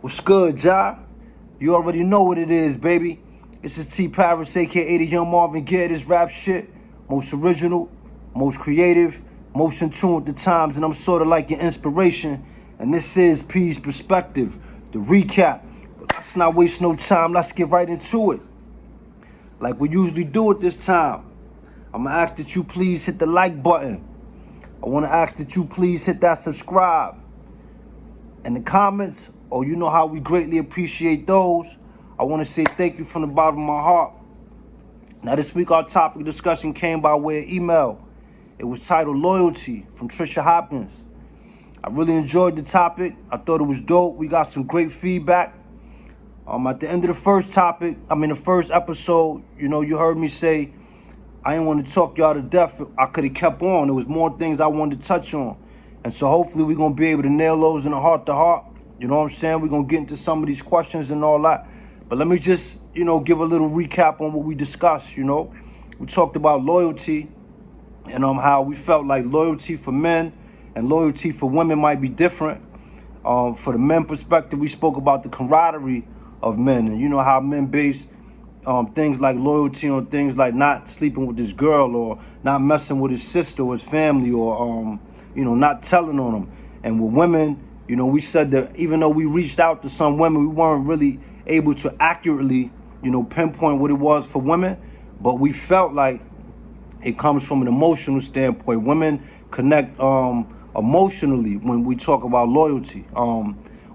What's good, Ja? You already know what it is, baby. It's a T Paris, aka the Young Marvin Gaye. This rap shit, most original, most creative, most in tune with the times, and I'm sort of like your inspiration. And this is P's Perspective, the recap. But let's not waste no time. Let's get right into it. Like we usually do at this time, I'm gonna ask that you please hit the like button. I wanna ask that you please hit that subscribe. In the comments, you know how we greatly appreciate those. I want to say thank you from the bottom of my heart. Now this week our topic of discussion came by way of email. It was titled Loyalty from Trisha Hopkins. I really enjoyed the topic. I thought it was dope. We got some great feedback. At the end of the first episode, you heard me say I didn't want to talk y'all to death. I could have kept on. There was more things I wanted to touch on. And so hopefully we're going to be able to nail those in the heart to heart. You know what I'm saying? We're going to get into some of these questions and all that. But let me just, give a little recap on what we discussed, We talked about loyalty and how we felt like loyalty for men and loyalty for women might be different. For the men perspective, we spoke about the camaraderie of men. And you know how men base things like loyalty on things like not sleeping with this girl or not messing with his sister or his family or, not telling on them. And with women, we said that even though we reached out to some women, we weren't really able to accurately, pinpoint what it was for women. But we felt like it comes from an emotional standpoint. Women connect emotionally when we talk about loyalty.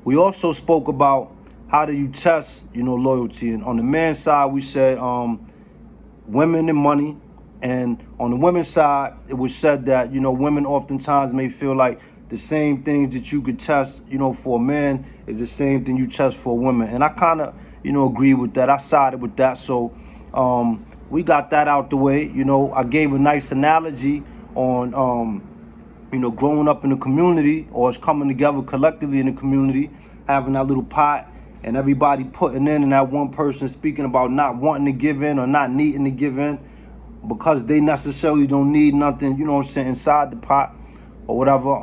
We also spoke about how do you test, loyalty. And on the man's side, we said women and money. And on the women's side, it was said that, women oftentimes may feel like the same things that you could test, for a man is the same thing you test for a woman. And I kind of, agree with that. I sided with that. So we got that out the way. I gave a nice analogy on, growing up in the community or us coming together collectively in the community, having that little pot and everybody putting in and that one person speaking about not wanting to give in or not needing to give in because they necessarily don't need nothing, inside the pot. Or whatever.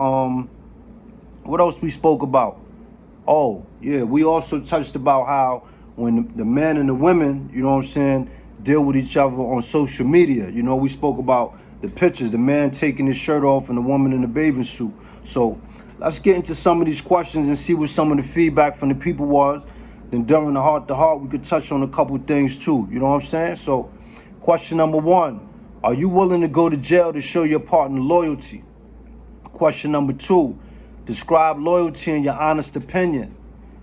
What else we spoke about? Oh, yeah, we also touched about how when the men and the women, deal with each other on social media. We spoke about the pictures, the man taking his shirt off and the woman in the bathing suit. So let's get into some of these questions and see what some of the feedback from the people was. Then during the heart to heart, we could touch on a couple things too. You know what I'm saying? So question number 1, are you willing to go to jail to show your partner loyalty? Question number 2, describe loyalty in your honest opinion.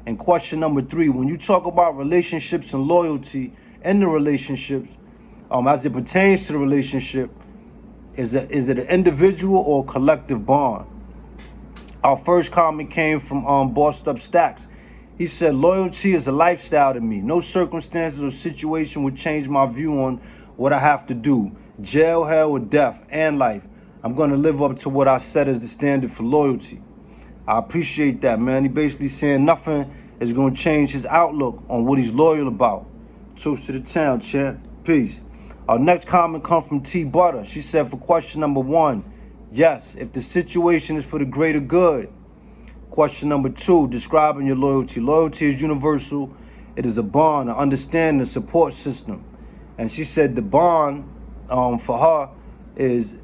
And question number 3, when you talk about relationships and loyalty in the relationships, as it pertains to the relationship, is it an individual or collective bond? Our first comment came from Bossed Up Stacks. He said, loyalty is a lifestyle to me. No circumstances or situation would change my view on what I have to do. Jail, hell, or death, and life. I'm going to live up to what I set as the standard for loyalty. I appreciate that, man. He basically saying nothing is going to change his outlook on what he's loyal about. Toast to the town, champ. Peace. Our next comment comes from T Butter. She said for question number 1, yes, if the situation is for the greater good. Question number 2, describing your loyalty. Loyalty is universal. It is a bond, an understanding, a support system. And she said the bond for her is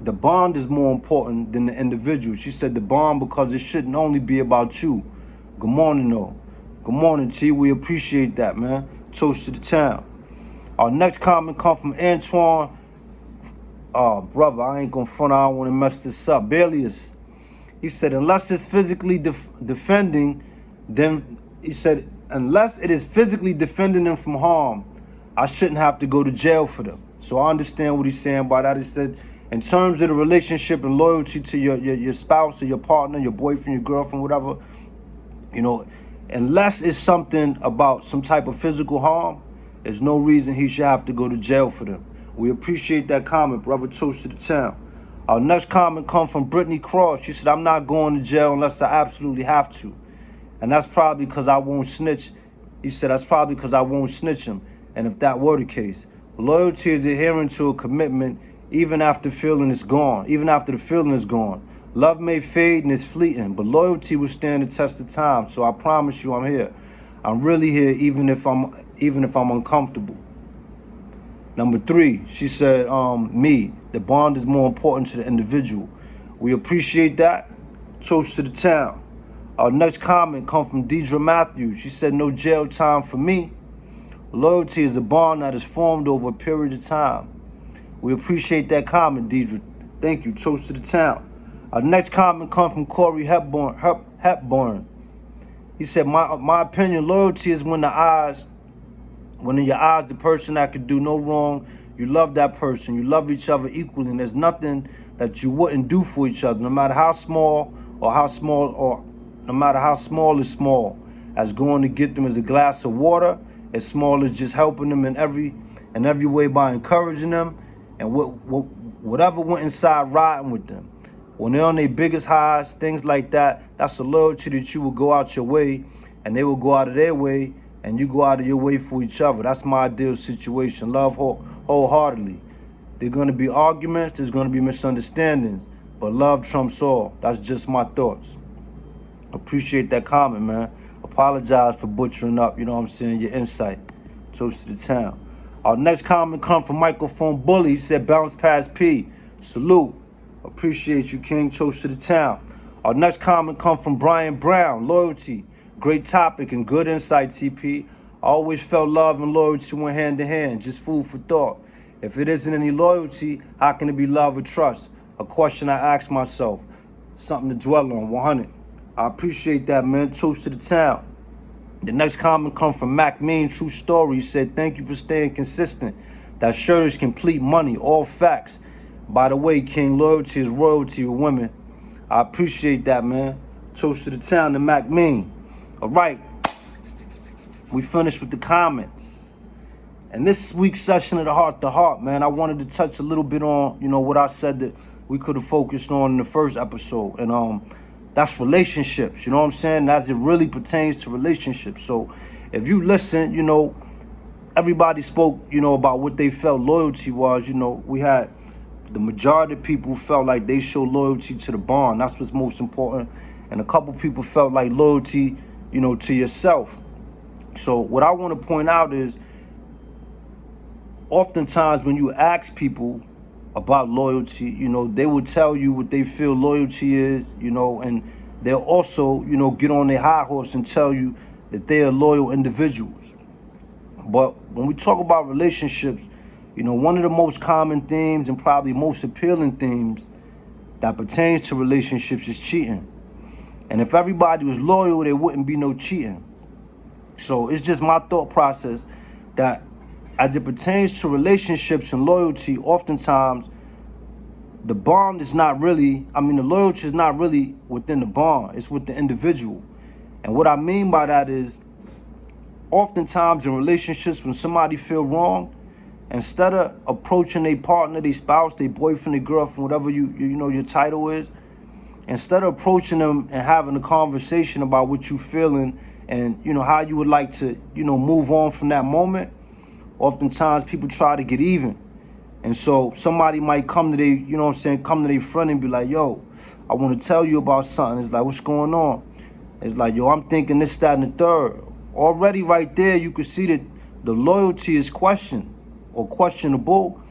the bond is more important than the individual. She said the bond because it shouldn't only be about you. Good morning, though. Good morning, T. We appreciate that, man. Toast to the town. Our next comment comes from Antoine. Oh, brother, I ain't gonna front. I don't want to mess this up. Balius. He said, unless it's physically defending them, he said, unless it is physically defending them from harm, I shouldn't have to go to jail for them. So I understand what he's saying by that. He said, in terms of the relationship and loyalty to your spouse or your partner, your boyfriend, your girlfriend, whatever, unless it's something about some type of physical harm, there's no reason he should have to go to jail for them. We appreciate that comment, brother. Toast to the town. Our next comment comes from Brittany Cross. She said, I'm not going to jail unless I absolutely have to. And that's probably because I won't snitch. He said, that's probably because I won't snitch him. And if that were the case, loyalty is adhering to a commitment even after the feeling is gone. Love may fade and it's fleeting, but loyalty will stand the test of time. So I promise you I'm here. I'm really here even if I'm uncomfortable. Number 3, she said, me, the bond is more important to the individual. We appreciate that. Toast to the town. Our next comment comes from Deidre Matthews. She said, no jail time for me. Loyalty is a bond that is formed over a period of time. We appreciate that comment, Deidre. Thank you. Toast to the town. Our next comment comes from Corey Hepburn. He said, my opinion, loyalty is when in your eyes, the person that could do no wrong, you love that person. You love each other equally, and there's nothing that you wouldn't do for each other, no matter how small no matter how small is small, as going to get them as a glass of water, as small as just helping them in every way by encouraging them, and whatever went inside riding with them. When they're on their biggest highs, things like that, that's a loyalty that you will go out your way, and they will go out of their way, and you go out of your way for each other. That's my ideal situation. Love wholeheartedly. There's going to be arguments, there's going to be misunderstandings, but love trumps all. That's just my thoughts. Appreciate that comment, man. Apologize for butchering up, you know what I'm saying, your insight. Toast to the town. Our next comment comes from Microphone Bully. He said, bounce past P. Salute. Appreciate you, King. Toast to the town. Our next comment comes from Brian Brown. Loyalty. Great topic and good insight, TP. I always felt love and loyalty went hand in hand. Just food for thought. If it isn't any loyalty, how can it be love or trust? A question I ask myself. Something to dwell on. 100. I appreciate that, man. Toast to the town. The next comment comes from Mac Mean. True story. He said, thank you for staying consistent. That shirt is complete money. All facts. By the way, King, loyalty is royalty with women. I appreciate that, man. Toast to the town to Mac Mean. All right. We finished with the comments. And this week's session of the Heart to Heart, man, I wanted to touch a little bit on, what I said that we could have focused on in the first episode. And that's relationships, you know what I'm saying? As it really pertains to relationships. So if you listen, everybody spoke, about what they felt loyalty was. We had the majority of people felt like they show loyalty to the bond. That's what's most important. And a couple people felt like loyalty, to yourself. So what I want to point out is oftentimes when you ask people about loyalty, they will tell you what they feel loyalty is, and they'll also, get on their high horse and tell you that they are loyal individuals. But when we talk about relationships, one of the most common themes and probably most appealing themes that pertains to relationships is cheating. And if everybody was loyal, there wouldn't be no cheating. So it's just my thought process that as it pertains to relationships and loyalty, oftentimes the bond is not really, the loyalty is not really within the bond, it's with the individual. And what I mean by that is, oftentimes in relationships, when somebody feel wrong, instead of approaching their partner, their spouse, their boyfriend, their girlfriend, whatever your title is, instead of approaching them and having a conversation about what you feeling and, how you would like to, move on from that moment, oftentimes people try to get even. And so somebody might come to their friend and be like, yo, I want to tell you about something. It's like, what's going on? It's like, yo, I'm thinking this, that, and the third. Already right there, you can see that the loyalty is questioned or questionable,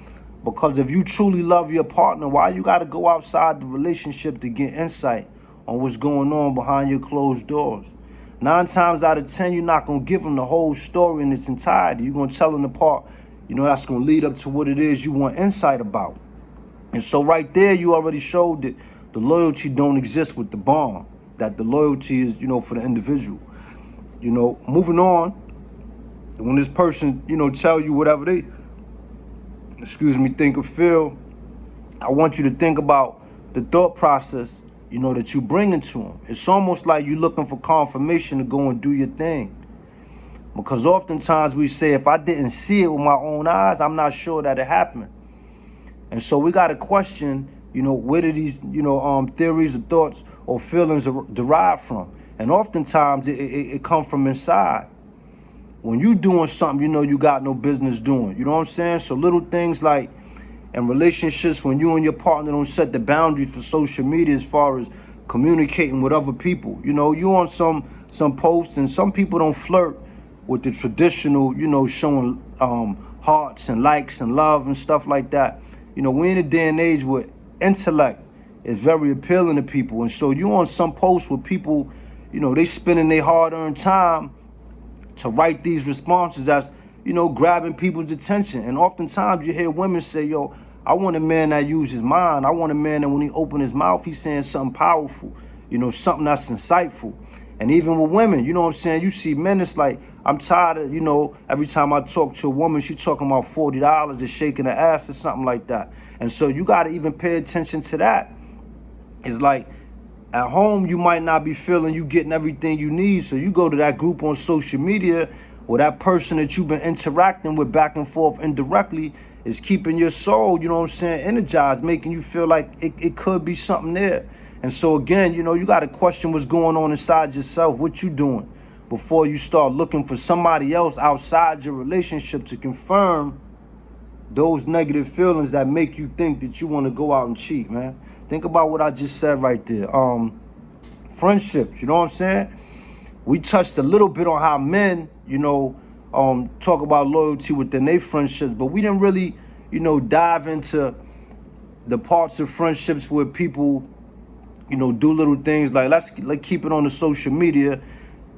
because if you truly love your partner, why you got to go outside the relationship to get insight on what's going on behind your closed doors? 9 times out of 10, you're not going to give them the whole story in its entirety. You're going to tell them the part, that's going to lead up to what it is you want insight about. And so right there, you already showed that the loyalty don't exist with the bond, that the loyalty is, for the individual. Moving on, when this person, tell you whatever they, think or feel, I want you to think about the thought process, that you bring into them. It's almost like you're looking for confirmation to go and do your thing. Because oftentimes we say, if I didn't see it with my own eyes, I'm not sure that it happened. And so we got to question, where do these, theories or thoughts or feelings are derived from? And oftentimes it comes from inside. When you doing something, you got no business doing. You know what I'm saying? So little things like And relationships, when you and your partner don't set the boundaries for social media as far as communicating with other people. You know, you on some posts, and some people don't flirt with the traditional, you know, showing hearts and likes and love and stuff like that. You know, we're in a day and age where intellect is very appealing to people. And so you on some posts with people, you know, they spending their hard-earned time to write these responses that's, you know, grabbing people's attention. And oftentimes you hear women say, yo, I want a man that uses his mind. I want a man that when he open his mouth, he's saying something powerful, you know, something that's insightful. And even with women, you know what I'm saying? You see men, it's like, I'm tired of, you know, every time I talk to a woman, she talking about $40 and shaking her ass or something like that. And so you got to even pay attention to that. It's like, at home, you might not be feeling you getting everything you need. So you go to that group on social media where that person that you've been interacting with back and forth indirectly is keeping your soul, you know what I'm saying, energized, making you feel like it could be something there. And so again, you know, you got to question what's going on inside yourself, what you doing, before you start looking for somebody else outside your relationship to confirm those negative feelings that make you think that you want to go out and cheat, man. Think about what I just said right there. Friendships, you know what I'm saying? We touched a little bit on how men, you know, talk about loyalty within their friendships, but we didn't really, you know, dive into the parts of friendships where people, you know, do little things like, let's keep it on the social media.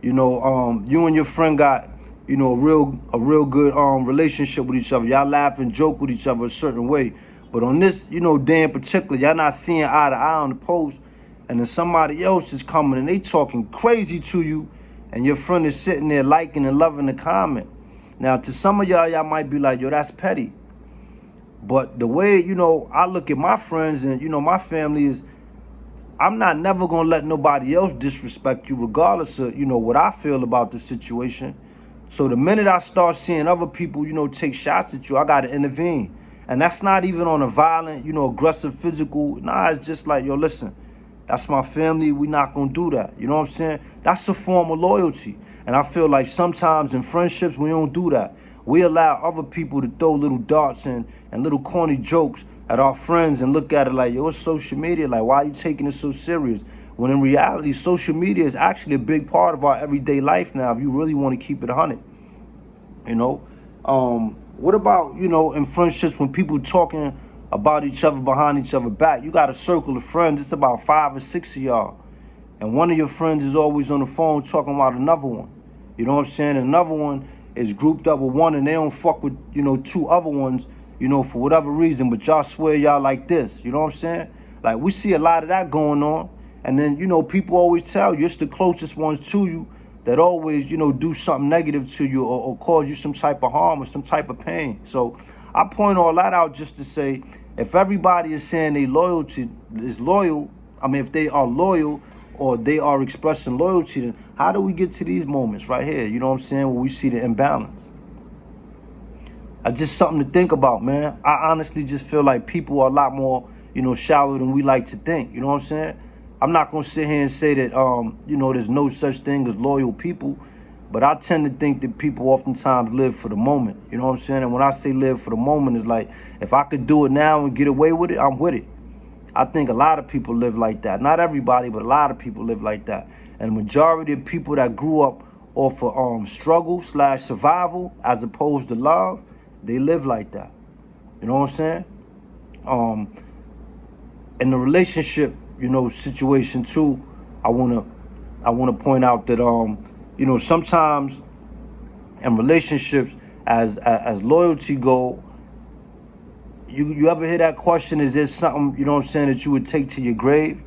You know, you and your friend got, you know, a real good relationship with each other. Y'all laugh and joke with each other a certain way. But on this, you know, day in particular, y'all not seeing eye to eye on the post, and then somebody else is coming and they talking crazy to you, and your friend is sitting there liking and loving the comment. Now, to some of y'all might be like, yo, that's petty. But the way, you know, I look at my friends and, you know, my family is, I'm not never going to let nobody else disrespect you regardless of, you know, what I feel about the situation. So the minute I start seeing other people, you know, take shots at you, I got to intervene. And that's not even on a violent, you know, aggressive, physical. Nah, it's just like, yo, listen, that's my family. We not going to do that. You know what I'm saying? That's a form of loyalty. And I feel like sometimes in friendships, we don't do that. We allow other people to throw little darts and little corny jokes at our friends and look at it like, yo, it's social media. Like, why are you taking it so serious? When in reality, social media is actually a big part of our everyday life now, if you really want to keep it 100. You know? What about, you know, in friendships when people talking about each other behind each other back? You got a circle of friends. It's about 5 or 6 of y'all. And one of your friends is always on the phone talking about another one. You know what I'm saying? Another one is grouped up with one and they don't fuck with, you know, 2 other ones, you know, for whatever reason. But y'all swear y'all like this. You know what I'm saying? Like, we see a lot of that going on. And then, you know, people always tell you it's the closest ones to you that always, you know, do something negative to you or cause you some type of harm or some type of pain. So I point all that out just to say, if everybody is saying they loyalty is loyal, I mean, if they are loyal or they are expressing loyalty, then how do we get to these moments right here? You know what I'm saying? Where we see the imbalance. Just something to think about, man. I honestly just feel like people are a lot more, you know, shallow than we like to think. You know what I'm saying? I'm not going to sit here and say that, you know, there's no such thing as loyal people. But I tend to think that people oftentimes live for the moment. You know what I'm saying? And when I say live for the moment, it's like, if I could do it now and get away with it, I'm with it. I think a lot of people live like that. Not everybody, but a lot of people live like that. And the majority of people that grew up off of struggle/survival as opposed to love, they live like that. You know what I'm saying? In the relationship, you know, situation too, I wanna point out that you know, sometimes in relationships, as loyalty go, you ever hear that question? Is there something, you know what I'm saying, that you would take to your grave?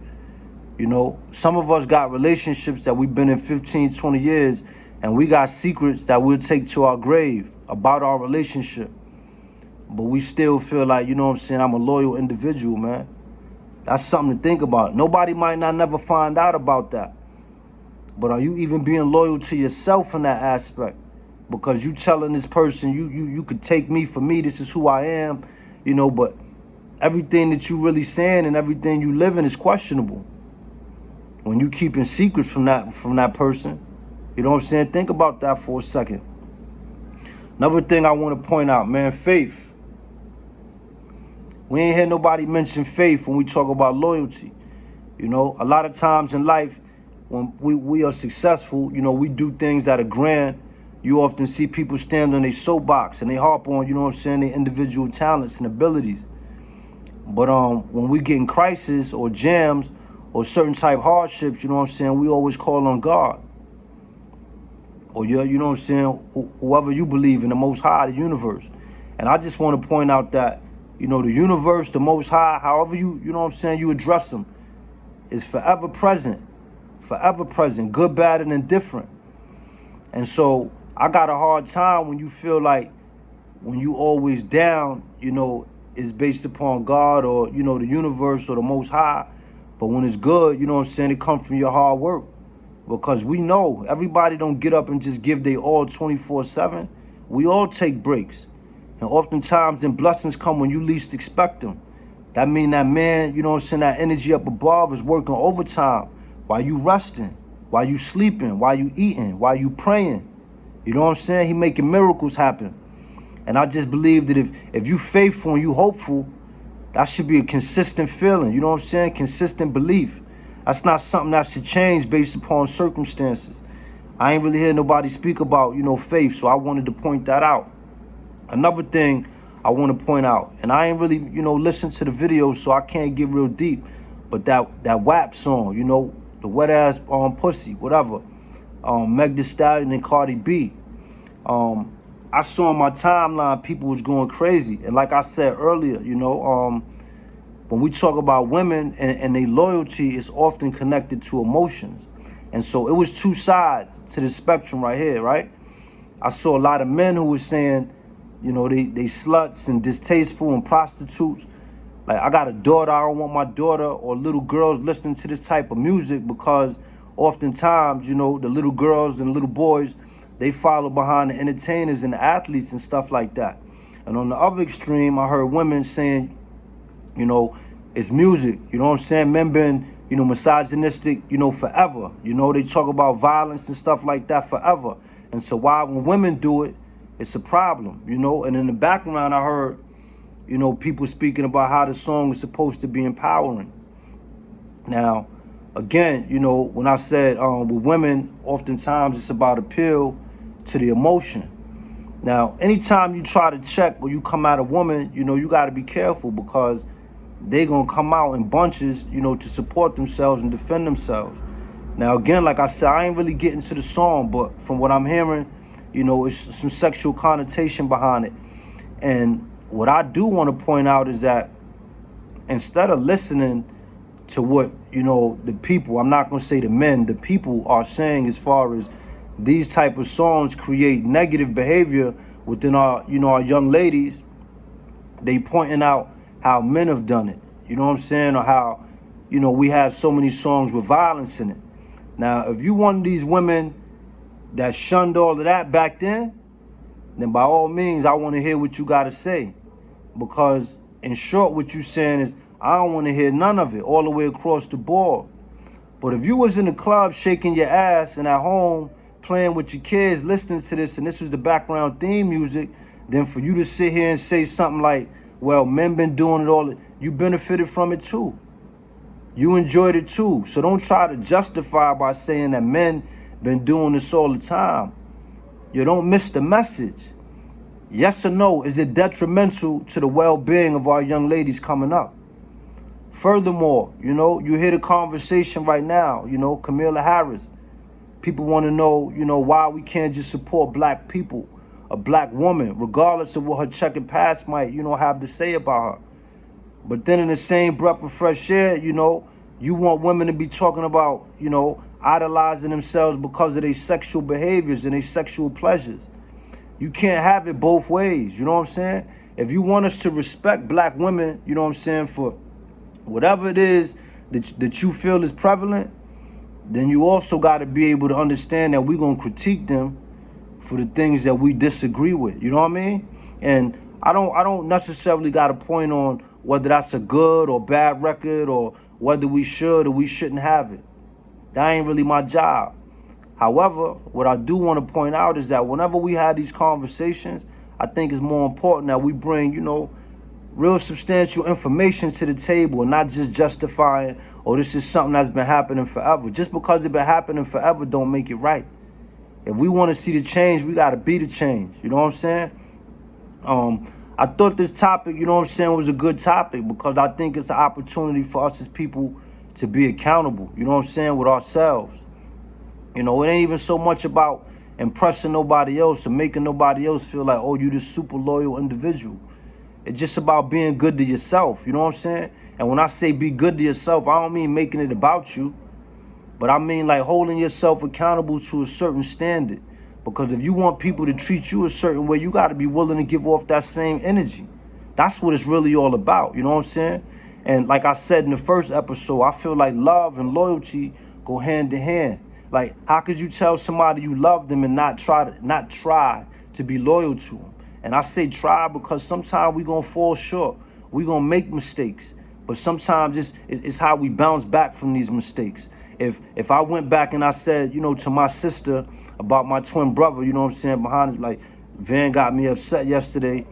You know, some of us got relationships that we've been in 15, 20 years, and we got secrets that we'll take to our grave about our relationship. But we still feel like, you know what I'm saying, I'm a loyal individual, man. That's something to think about. Nobody might not never find out about that. But are you even being loyal to yourself in that aspect? Because you telling this person, you could take me for me, this is who I am, you know, but everything that you really saying and everything you living is questionable. When you keeping secrets from that person, you know what I'm saying? Think about that for a second. Another thing I want to point out, man, faith. We ain't hear nobody mention faith when we talk about loyalty. You know, a lot of times in life, when we are successful, you know, we do things that are grand. You often see people stand on their soapbox and they harp on, you know what I'm saying, their individual talents and abilities. But when we get in crisis or jams or certain type hardships, you know what I'm saying, we always call on God. Or you know what I'm saying, whoever you believe in, the Most High, the universe. And I just want to point out that, you know, the universe, the Most High, however you know what I'm saying, you address them, is forever present, good, bad, and indifferent. And so I got a hard time when you feel like when you always down, you know, is based upon God or, you know, the universe or the Most High. But when it's good, you know what I'm saying, it comes from your hard work. Because we know everybody don't get up and just give their all 24/7. We all take breaks. And oftentimes then blessings come when you least expect them. That mean that man, you know what I'm saying, that energy up above is working overtime while you resting, while you sleeping, while you eating, while you praying. You know what I'm saying? He making miracles happen. And I just believe that if you faithful and you hopeful, that should be a consistent feeling. You know what I'm saying? Consistent belief. That's not something that should change based upon circumstances. I ain't really hear nobody speak about, you know, faith, so I wanted to point that out. Another thing I want to point out, and I ain't really, you know, listened to the video, so I can't get real deep, but that WAP song, you know, the wet ass pussy, whatever, Meg Thee Stallion and Cardi B. I saw on my timeline people was going crazy, and like I said earlier, you know, when we talk about women and their loyalty is often connected to emotions. And so it was two sides to the spectrum right here, right? I saw a lot of men who were saying, you know, they sluts and distasteful and prostitutes. Like, I got a daughter, I don't want my daughter or little girls listening to this type of music because oftentimes, you know, the little girls and little boys, they follow behind the entertainers and the athletes and stuff like that. And on the other extreme, I heard women saying, you know, it's music. You know what I'm saying? Men been, you know, misogynistic, you know, forever. You know, they talk about violence and stuff like that forever. And so why when women do it, it's a problem, you know? And in the background, I heard, you know, people speaking about how the song is supposed to be empowering. Now, again, you know, when I said with women, oftentimes it's about appeal to the emotion. Now, anytime you try to check or you come at a woman, you know, you got to be careful because they going to come out in bunches, you know, to support themselves and defend themselves. Now, again, like I said, I ain't really getting to the song, but from what I'm hearing, you know, it's some sexual connotation behind it. And what I do want to point out is that instead of listening to what, you know, the people, I'm not going to say the men, the people are saying as far as these type of songs create negative behavior within our, you know, our young ladies, they pointing out how men have done it, you know what I'm saying, or how, you know, we have so many songs with violence in it. Now, if you one of these women that shunned all of that back then by all means, I want to hear what you got to say. Because in short, what you saying is, I don't want to hear none of it all the way across the board. But if you was in the club shaking your ass and at home playing with your kids, listening to this, and this was the background theme music, then for you to sit here and say something like, well, men been doing it all, you benefited from it too. You enjoyed it too. So don't try to justify by saying that men been doing this all the time. You don't miss the message. Yes or no, is it detrimental to the well-being of our young ladies coming up? Furthermore, you know, you hear the conversation right now, you know, Kamala Harris. People want to know, you know, why we can't just support black people, a black woman, regardless of what her checkered past might, you know, have to say about her. But then in the same breath of fresh air, you know, you want women to be talking about, you know, idolizing themselves because of their sexual behaviors and their sexual pleasures. You can't have it both ways, you know what I'm saying? If you want us to respect black women, you know what I'm saying, for whatever it is that you feel is prevalent, then you also got to be able to understand that we're going to critique them for the things that we disagree with, you know what I mean? And I don't necessarily got a point on whether that's a good or bad record or whether we should or we shouldn't have it. That ain't really my job. However, what I do want to point out is that whenever we have these conversations, I think it's more important that we bring, you know, real substantial information to the table and not just justifying, oh, this is something that's been happening forever. Just because it's been happening forever don't make it right. If we want to see the change, we got to be the change. You know what I'm saying? I thought this topic, you know what I'm saying, was a good topic because I think it's an opportunity for us as people to be accountable, you know what I'm saying, with ourselves. You know, it ain't even so much about impressing nobody else or making nobody else feel like, oh, you this super loyal individual. It's just about being good to yourself, you know what I'm saying? And when I say be good to yourself, I don't mean making it about you, but I mean like holding yourself accountable to a certain standard. Because if you want people to treat you a certain way, you got to be willing to give off that same energy. That's what it's really all about, you know what I'm saying? And like I said in the first episode, I feel like love and loyalty go hand in hand. Like, how could you tell somebody you love them and not try to be loyal to them? And I say try because sometimes we gonna fall short. We gonna make mistakes. But sometimes it's how we bounce back from these mistakes. If I went back and I said, you know, to my sister about my twin brother, you know what I'm saying, behind it, like, Van got me upset yesterday.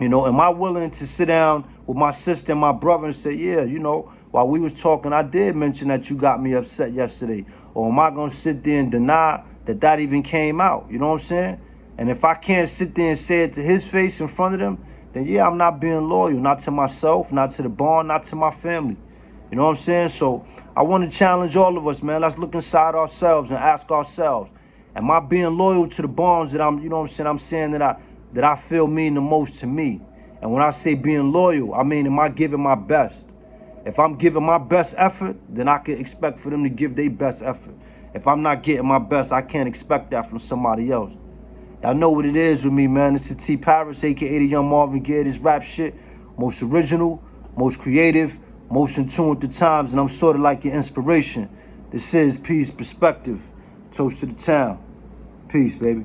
You know, am I willing to sit down with my sister and my brother and say, yeah, you know, while we was talking, I did mention that you got me upset yesterday? Or am I going to sit there and deny that even came out? You know what I'm saying? And if I can't sit there and say it to his face in front of them, then yeah, I'm not being loyal, not to myself, not to the bond, not to my family. You know what I'm saying? So I want to challenge all of us, man. Let's look inside ourselves and ask ourselves, am I being loyal to the bonds that I'm, you know what I'm saying, that I feel mean the most to me? And when I say being loyal, I mean, am I giving my best? If I'm giving my best effort, then I can expect for them to give their best effort. If I'm not getting my best, I can't expect that from somebody else. Y'all know what it is with me, man. It's the T Paris, aka the Young Marvin Gaye. This rap shit, most original, most creative, most in tune with the times, and I'm sort of like your inspiration. This is Peace Perspective. Toast to the town. Peace, baby.